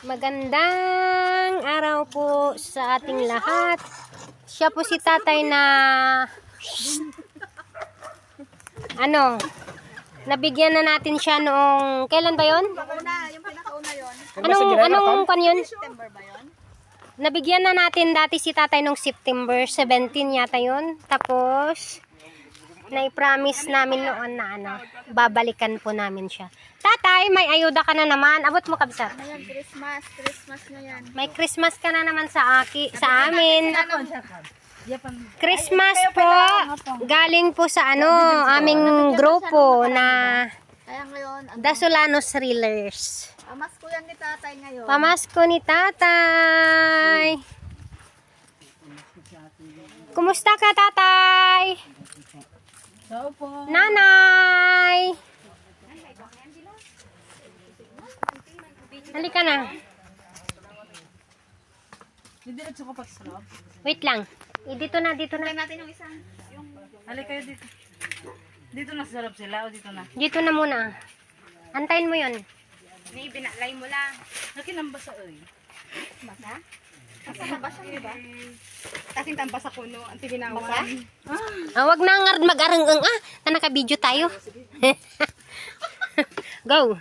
Magandang araw po sa ating lahat. Siya po si tatay na nabigyan na natin siya noong kailan ba yon? Yung pinakauna yun. Anong kan yun? September ba yun? Nabigyan na natin dati si tatay noong September 17 yata yun. Tapos nai-promise namin noon na babalikan po namin siya. Tatay, may ayuda ka na naman. Abot mo, kabsat. Ayan, Christmas. Christmas na yan. May Christmas ka na naman sa amin. Christmas po. Galing po sa aming grupo na Kaya ngayon, Dasolanos Thrillers. Pamasko yan ni tatay ngayon. Pamasko ni tatay. Kumusta ka, tatay? Nanay. Halika na. Wait lang. Dito na. Tingnan natin yung isang. Halika kayo dito. Dito na sarap sila o dito na? Dito na muna. Antayin mo yun. May binalay mo lang. Laki ng basa oy. Basa? Basa na ba siya, di ba? Kasing tambas sa kuno. Ang tibinawan. Wag na mag-arang-ang. Na naka-video tayo. Go.